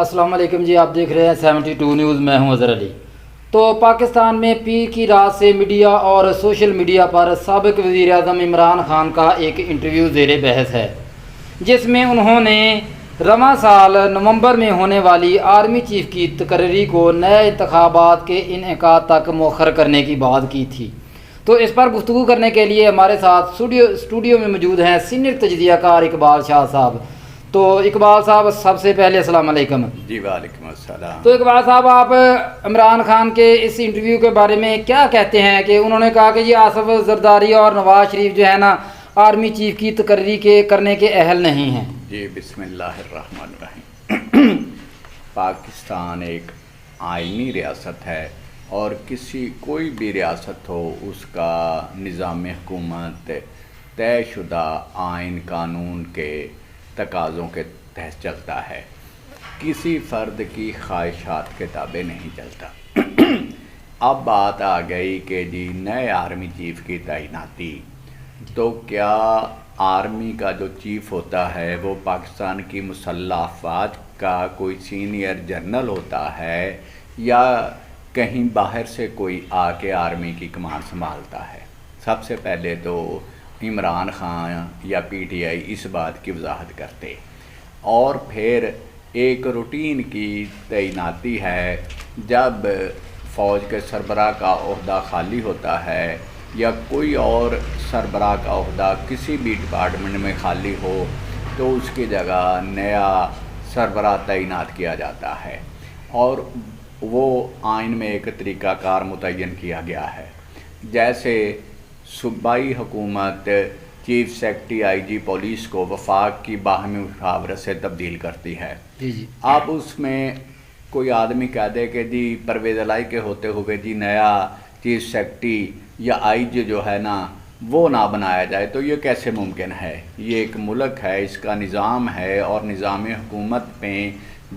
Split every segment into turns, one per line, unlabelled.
السلام علیکم جی، آپ دیکھ رہے ہیں 72 نیوز، میں ہوں اظہر علی۔ تو پاکستان میں پیر کی رات سے میڈیا اور سوشل میڈیا پر سابق وزیر اعظم عمران خان کا ایک انٹرویو زیر بحث ہے، جس میں انہوں نے رواں سال نومبر میں ہونے والی آرمی چیف کی تقرری کو نئے انتخابات کے انعقاد تک مؤخر کرنے کی بات کی تھی۔ تو اس پر گفتگو کرنے کے لیے ہمارے ساتھ اسٹوڈیو میں موجود ہیں سینئر تجزیہ کار اقبال شاہ صاحب۔ تو اقبال صاحب، سب سے پہلے السلام علیکم۔
جی وعلیکم السلام۔
تو اقبال صاحب، آپ عمران خان کے اس انٹرویو کے بارے میں کیا کہتے ہیں کہ انہوں نے کہا کہ جی آصف زرداری اور نواز شریف جو ہے نا آرمی چیف کی تقرری کرنے کے اہل نہیں ہیں؟
جی بسم اللہ الرحمن الرحیم۔ پاکستان ایک آئینی ریاست ہے اور کوئی بھی ریاست ہو اس کا نظام حکومت طے شدہ آئین قانون کے تقاضوں کے تحت چلتا ہے، کسی فرد کی خواہشات کے تابع نہیں چلتا۔ اب بات آ گئی کہ جی نئے آرمی چیف کی تعیناتی، تو کیا آرمی کا جو چیف ہوتا ہے وہ پاکستان کی مسلح افواج کا کوئی سینئر جنرل ہوتا ہے یا کہیں باہر سے کوئی آ کے آرمی کی کمان سنبھالتا ہے؟ سب سے پہلے تو عمران خان یا پی ٹی آئی اس بات کی وضاحت کرتے، اور پھر ایک روٹین کی تعیناتی ہے جب فوج کے سربراہ کا عہدہ خالی ہوتا ہے یا کوئی اور سربراہ کا عہدہ کسی بھی ڈپارٹمنٹ میں خالی ہو تو اس کی جگہ نیا سربراہ تعینات کیا جاتا ہے، اور وہ آئین میں ایک طریقہ کار متعین کیا گیا ہے۔ جیسے صوبائی حکومت chief secretary I G police کو وفاق کی باہمی مشاورت سے تبدیل کرتی ہے۔ اب اس میں کوئی آدمی کہہ دے کہ جی پرویز الہی کے ہوتے ہوئے جی نیا چیف سیکرٹری یا آئی جی جو ہے نا وہ نہ بنایا جائے، تو یہ کیسے ممکن ہے؟ یہ ایک ملک ہے، اس کا نظام ہے، اور نظام حکومت میں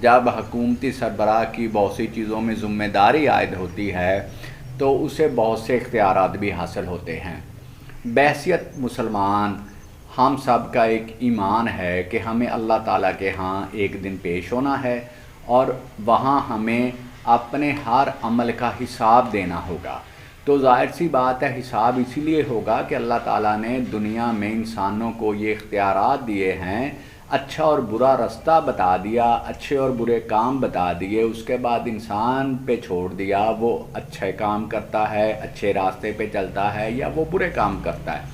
جب حکومتی سربراہ کی بہت سی چیزوں میں ذمہ داری عائد ہوتی ہے تو اسے بہت سے اختیارات بھی حاصل ہوتے ہیں۔ بحیثیت مسلمان ہم سب کا ایک ایمان ہے کہ ہمیں اللہ تعالیٰ کے ہاں ایک دن پیش ہونا ہے اور وہاں ہمیں اپنے ہر عمل کا حساب دینا ہوگا۔ تو ظاہر سی بات ہے حساب اسی لیے ہوگا کہ اللہ تعالیٰ نے دنیا میں انسانوں کو یہ اختیارات دیے ہیں، اچھا اور برا رستہ بتا دیا، اچھے اور برے کام بتا دیے، اس کے بعد انسان پہ چھوڑ دیا وہ اچھے کام کرتا ہے، اچھے راستے پہ چلتا ہے یا وہ برے کام کرتا ہے۔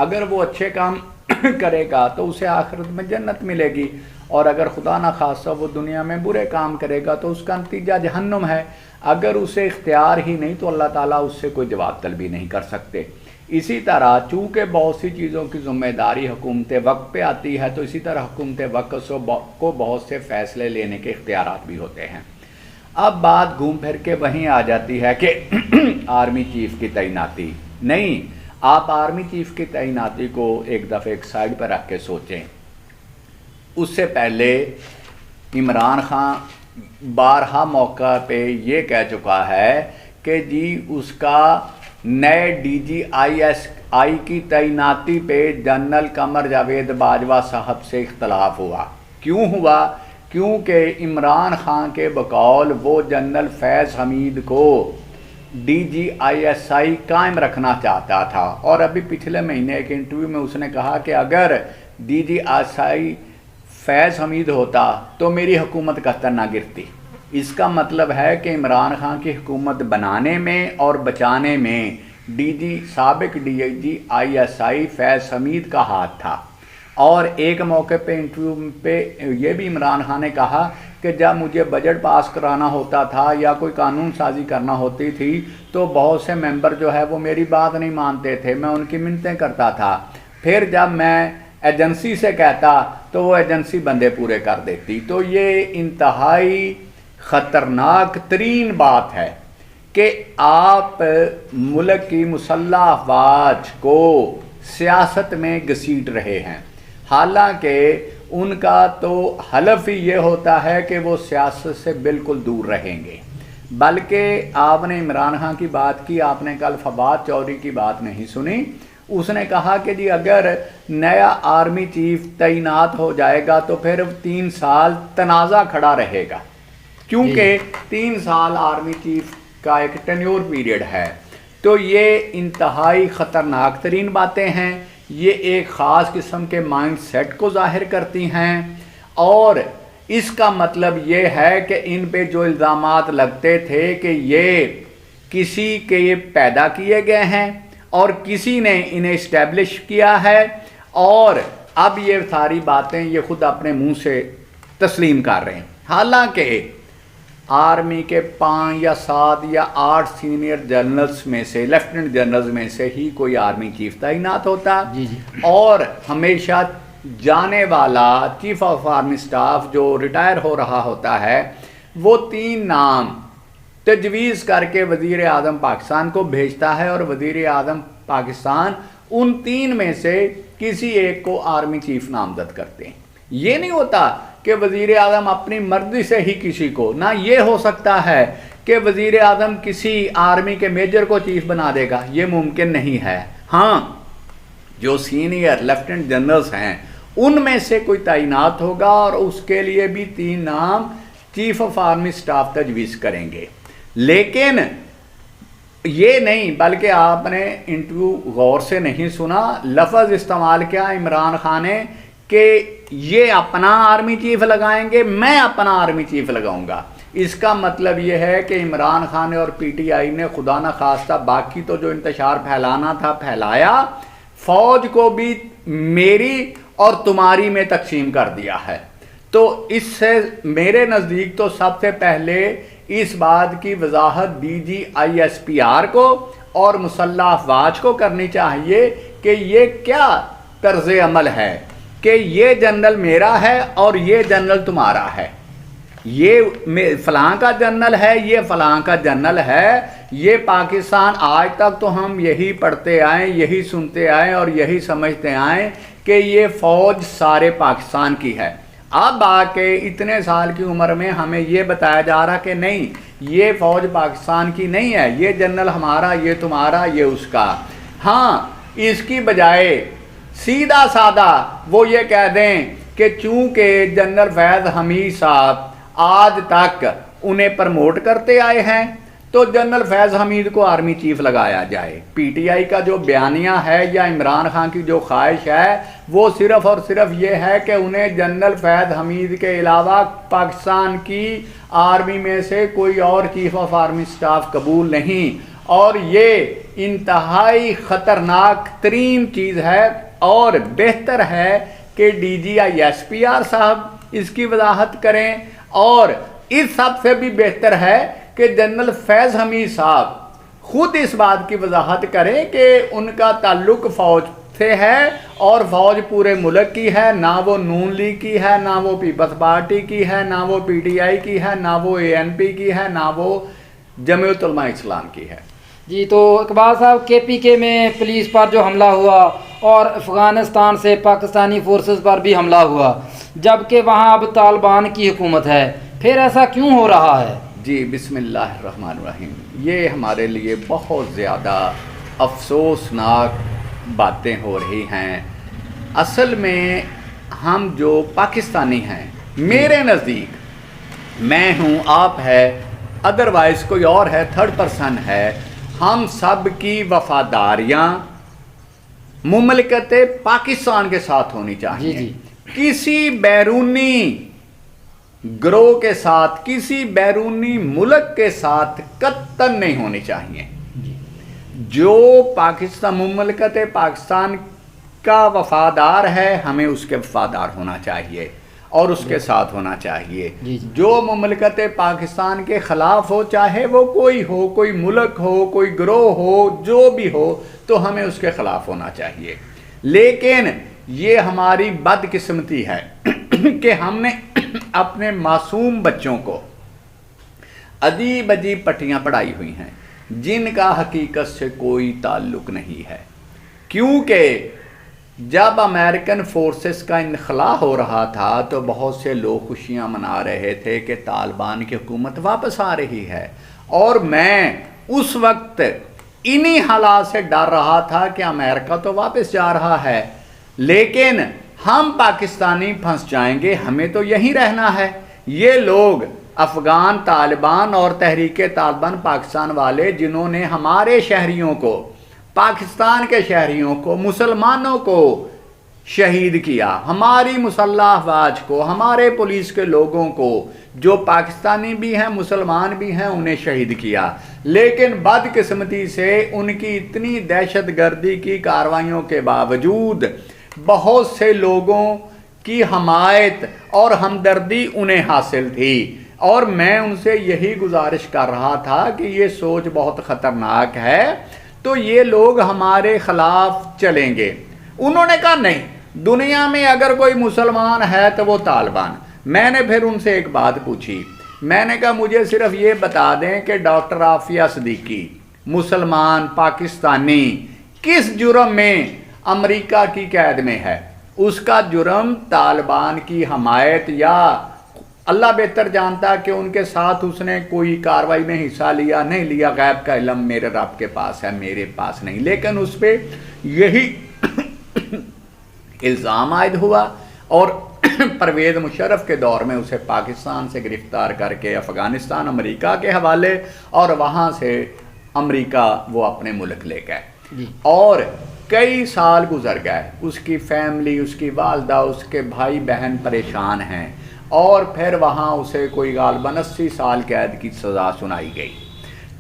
اگر وہ اچھے کام کرے گا تو اسے آخرت میں جنت ملے گی، اور اگر خدا نہ خواستہ وہ دنیا میں برے کام کرے گا تو اس کا نتیجہ جہنم ہے۔ اگر اسے اختیار ہی نہیں تو اللہ تعالیٰ اس سے کوئی جواب طلبی نہیں کر سکتے۔ اسی طرح چونکہ بہت سی چیزوں کی ذمہ داری حکومت وقت پہ آتی ہے تو اسی طرح حکومت وقت کو بہت سے فیصلے لینے کے اختیارات بھی ہوتے ہیں۔ اب بات گھوم پھر کے وہیں آ جاتی ہے کہ آرمی چیف کی تعیناتی نہیں، آپ آرمی چیف کی تعیناتی کو ایک دفعہ ایک سائڈ پر رکھ کے سوچیں۔ اس سے پہلے عمران خان بارہا موقع پہ یہ کہہ چکا ہے کہ جی اس کا نئے D G I S I کی تعیناتی پہ جنرل قمر جاوید باجوہ صاحب سے اختلاف ہوا۔ کیوں ہوا؟ کیونکہ عمران خان کے بقول وہ جنرل فیض حمید کو D G I S I قائم رکھنا چاہتا تھا، اور ابھی پچھلے مہینے ایک انٹرویو میں اس نے کہا کہ اگر D G I S I فیض حمید ہوتا تو میری حکومت قطر نہ گرتی۔ اس کا مطلب ہے کہ عمران خان کی حکومت بنانے میں اور بچانے میں سابق D G I S I فیض حمید کا ہاتھ تھا۔ اور ایک موقع پہ انٹرویو پہ یہ بھی عمران خان نے کہا کہ جب مجھے بجٹ پاس کرانا ہوتا تھا یا کوئی قانون سازی کرنا ہوتی تھی تو بہت سے ممبر جو ہے وہ میری بات نہیں مانتے تھے، میں ان کی منتیں کرتا تھا، پھر جب میں ایجنسی سے کہتا تو وہ ایجنسی بندے پورے کر دیتی۔ تو یہ انتہائی خطرناک ترین بات ہے کہ آپ ملک کی مسلح افواج کو سیاست میں گھسیٹ رہے ہیں، حالانکہ ان کا تو حلف ہی یہ ہوتا ہے کہ وہ سیاست سے بالکل دور رہیں گے۔ بلکہ آپ نے عمران خان کی بات کی، آپ نے کل فواد چودھری کی بات نہیں سنی۔ اس نے کہا کہ جی اگر نیا آرمی چیف تعینات ہو جائے گا تو پھر 3 سال تنازع کھڑا رہے گا، کیونکہ 3 سال آرمی چیف کا ایک ٹینیور پیریڈ ہے۔ تو یہ انتہائی خطرناک ترین باتیں ہیں، یہ ایک خاص قسم کے مائنڈ سیٹ کو ظاہر کرتی ہیں، اور اس کا مطلب یہ ہے کہ ان پہ جو الزامات لگتے تھے کہ یہ کسی کے پیدا کیے گئے ہیں اور کسی نے انہیں اسٹیبلش کیا ہے، اور اب یہ ساری باتیں یہ خود اپنے منہ سے تسلیم کر رہے ہیں۔ حالانکہ آرمی کے 5 یا 7 یا 8 سینئر جنرلز میں سے، لیفٹیننٹ جنرلز میں سے ہی کوئی آرمی چیف تعینات ہوتا، اور ہمیشہ جانے والا چیف آف آرمی سٹاف جو ریٹائر ہو رہا ہوتا ہے وہ 3 نام تجویز کر کے وزیر اعظم پاکستان کو بھیجتا ہے، اور وزیر اعظم پاکستان ان 3 میں سے کسی ایک کو آرمی چیف نامزد کرتے ہیں۔ یہ نہیں ہوتا کہ وزیر اعظم اپنی مرضی سے ہی کسی کو، نہ یہ ہو سکتا ہے کہ وزیر اعظم کسی آرمی کے میجر کو چیف بنا دے گا، یہ ممکن نہیں ہے۔ ہاں، جو سینئر لیفٹیننٹ جنرلز ہیں ان میں سے کوئی تعینات ہوگا، اور اس کے لیے بھی 3 نام چیف آف آرمی سٹاف تجویز کریں گے۔ لیکن یہ نہیں، بلکہ آپ نے انٹرویو غور سے نہیں سنا، لفظ استعمال کیا عمران خان نے کہ یہ اپنا آرمی چیف لگائیں گے، میں اپنا آرمی چیف لگاؤں گا۔ اس کا مطلب یہ ہے کہ عمران خان اور پی ٹی آئی نے خدا نہ خواستہ باقی تو جو انتشار پھیلانا تھا پھیلایا، فوج کو بھی میری اور تمہاری میں تقسیم کر دیا ہے۔ تو اس سے میرے نزدیک تو سب سے پہلے اس بات کی وضاحت DGISPR کو اور مسلح افواج کو کرنی چاہیے کہ یہ کیا طرز عمل ہے کہ یہ جنرل میرا ہے اور یہ جنرل تمہارا ہے، یہ فلاں کا جنرل ہے، یہ فلاں کا جنرل ہے۔ یہ پاکستان آج تک تو ہم یہی پڑھتے آئیں، یہی سنتے آئیں اور یہی سمجھتے آئیں کہ یہ فوج سارے پاکستان کی ہے۔ اب آ کے اتنے سال کی عمر میں ہمیں یہ بتایا جا رہا کہ نہیں، یہ فوج پاکستان کی نہیں ہے، یہ جنرل ہمارا، یہ تمہارا، یہ اس کا۔ ہاں، اس کی بجائے سیدھا سادہ وہ یہ کہہ دیں کہ چونکہ جنرل فیض حمید صاحب آج تک انہیں پرموٹ کرتے آئے ہیں تو جنرل فیض حمید کو آرمی چیف لگایا جائے۔ پی ٹی آئی کا جو بیانیہ ہے یا عمران خان کی جو خواہش ہے وہ صرف اور صرف یہ ہے کہ انہیں جنرل فیض حمید کے علاوہ پاکستان کی آرمی میں سے کوئی اور چیف آف آرمی سٹاف قبول نہیں، اور یہ انتہائی خطرناک ترین چیز ہے، اور بہتر ہے کہ DGISPR صاحب اس کی وضاحت کریں، اور اس سب سے بھی بہتر ہے کہ جنرل فیض حمید صاحب خود اس بات کی وضاحت کریں کہ ان کا تعلق فوج سے ہے، اور فوج پورے ملک کی ہے، نہ وہ نون لیگ کی ہے، نہ وہ پیپلز پارٹی کی ہے، نہ وہ PTI کی ہے، نہ وہ ANP کی ہے، نہ وہ جمعیت علماء اسلام کی ہے۔
جی، تو اقبال صاحب، KPK میں پولیس پر جو حملہ ہوا اور افغانستان سے پاکستانی فورسز پر بھی حملہ ہوا، جبکہ وہاں اب طالبان کی حکومت ہے، پھر ایسا کیوں ہو رہا ہے؟
جی، بسم اللہ الرحمن الرحیم، یہ ہمارے لیے بہت زیادہ افسوسناک باتیں ہو رہی ہیں۔ اصل میں ہم جو پاکستانی ہیں، میرے نزدیک میں ہوں، آپ ہے، ادروائز کوئی اور ہے، تھرڈ پرسن ہے، ہم سب کی وفاداریاں مملکت پاکستان کے ساتھ ہونی چاہیے۔
جی،
کسی بیرونی گروہ کے ساتھ، کسی بیرونی ملک کے ساتھ قطعاً نہیں ہونی چاہیے۔ جو پاکستان، مملکت پاکستان کا وفادار ہے، ہمیں اس کے وفادار ہونا چاہیے اور اس کے ساتھ ہونا چاہیے۔ جو مملکت پاکستان کے خلاف ہو، چاہے وہ کوئی ہو، کوئی ملک ہو، کوئی گروہ ہو، جو بھی ہو، تو ہمیں اس کے خلاف ہونا چاہیے۔ لیکن یہ ہماری بدقسمتی ہے کہ ہم نے اپنے معصوم بچوں کو عجیب عجیب پٹیاں پڑھائی ہوئی ہیں جن کا حقیقت سے کوئی تعلق نہیں ہے، کیونکہ جب امریکن فورسز کا انخلا ہو رہا تھا تو بہت سے لوگ خوشیاں منا رہے تھے کہ طالبان کی حکومت واپس آ رہی ہے، اور میں اس وقت انہی حالات سے ڈر رہا تھا کہ امریکہ تو واپس جا رہا ہے لیکن ہم پاکستانی پھنس جائیں گے، ہمیں تو یہیں رہنا ہے۔ یہ لوگ افغان طالبان اور تحریک طالبان پاکستان والے جنہوں نے ہمارے شہریوں کو، پاکستان کے شہریوں کو، مسلمانوں کو شہید کیا، ہماری مسلح افواج کو، ہمارے پولیس کے لوگوں کو، جو پاکستانی بھی ہیں مسلمان بھی ہیں، انہیں شہید کیا، لیکن بدقسمتی سے ان کی اتنی دہشت گردی کی کارروائیوں کے باوجود بہت سے لوگوں کی حمایت اور ہمدردی انہیں حاصل تھی، اور میں ان سے یہی گزارش کر رہا تھا کہ یہ سوچ بہت خطرناک ہے، تو یہ لوگ ہمارے خلاف چلیں گے۔ انہوں نے کہا نہیں، دنیا میں اگر کوئی مسلمان ہے تو وہ طالبان۔ میں نے پھر ان سے ایک بات پوچھی، میں نے کہا مجھے صرف یہ بتا دیں کہ ڈاکٹر عافیہ صدیقی مسلمان پاکستانی کس جرم میں امریکہ کی قید میں ہے؟ اس کا جرم طالبان کی حمایت، یا اللہ بہتر جانتا کہ ان کے ساتھ اس نے کوئی کارروائی میں حصہ لیا نہیں لیا، غیب کا علم میرے رب کے پاس ہے، میرے پاس نہیں، لیکن اس پہ یہی الزام عائد ہوا، اور پرویز مشرف کے دور میں اسے پاکستان سے گرفتار کر کے افغانستان امریکہ کے حوالے، اور وہاں سے امریکہ وہ اپنے ملک لے گئے، اور کئی سال گزر گئے، اس کی فیملی، اس کی والدہ، اس کے بھائی بہن پریشان ہیں، اور پھر وہاں اسے کوئی غالباً 80 سال قید کی سزا سنائی گئی۔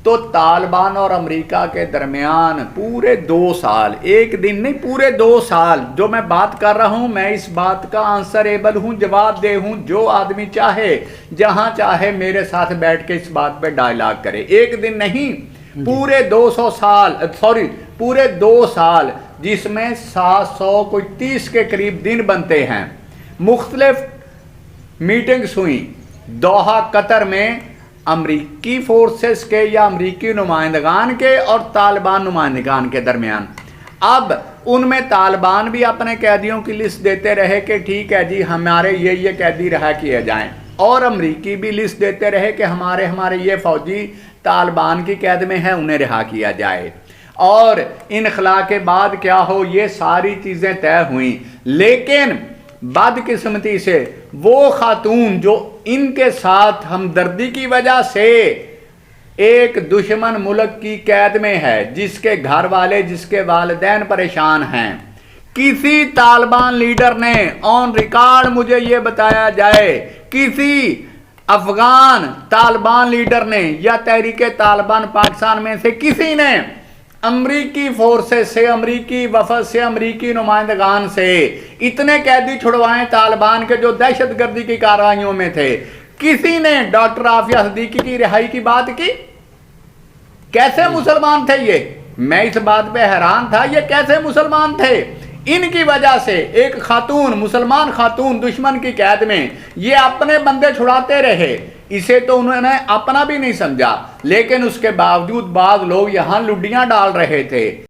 تو طالبان اور امریکہ کے درمیان پورے 2 سال، ایک دن نہیں، پورے 2 سال جو میں بات کر رہا ہوں، میں اس بات کا آنسریبل ہوں، جواب دہ ہوں، جو آدمی چاہے جہاں چاہے میرے ساتھ بیٹھ کے اس بات پہ ڈائلاگ کرے، ایک دن نہیں، پورے 2 سال جس میں 700 کوئی 30 کے قریب دن بنتے ہیں، مختلف میٹنگز ہوئیں دوحہ قطر میں، امریکی فورسز کے یا امریکی نمائندگان کے اور طالبان نمائندگان کے درمیان۔ اب ان میں طالبان بھی اپنے قیدیوں کی لسٹ دیتے رہے کہ ٹھیک ہے جی ہمارے یہ قیدی رہا کیے جائیں، اور امریکی بھی لسٹ دیتے رہے کہ ہمارے یہ فوجی طالبان کی قید میں ہیں، انہیں رہا کیا جائے، اور انخلا کے بعد کیا ہو، یہ ساری چیزیں طے ہوئیں، لیکن بدقسمتی سے وہ خاتون جو ان کے ساتھ ہمدردی کی وجہ سے ایک دشمن ملک کی قید میں ہے، جس کے گھر والے، جس کے والدین پریشان ہیں، کسی طالبان لیڈر نے آن ریکارڈ مجھے یہ بتایا جائے، کسی افغان طالبان لیڈر نے یا تحریک طالبان پاکستان میں سے کسی نے امریکی فورسز سے، امریکی وفد سے، امریکی نمائندگان سے اتنے قیدی چھڑوائے طالبان کے جو دہشت گردی کی کارروائیوں میں تھے، کسی نے ڈاکٹر عافیہ صدیقی کی رہائی کی بات کی؟ کیسے مسلمان تھے یہ؟ میں اس بات پہ حیران تھا، یہ کیسے مسلمان تھے؟ ان کی وجہ سے ایک خاتون، مسلمان خاتون دشمن کی قید میں، یہ اپنے بندے چھڑاتے رہے، اسے تو انہوں نے اپنا بھی نہیں سمجھا، لیکن اس کے باوجود بعض لوگ یہاں لڈیاں ڈال رہے تھے۔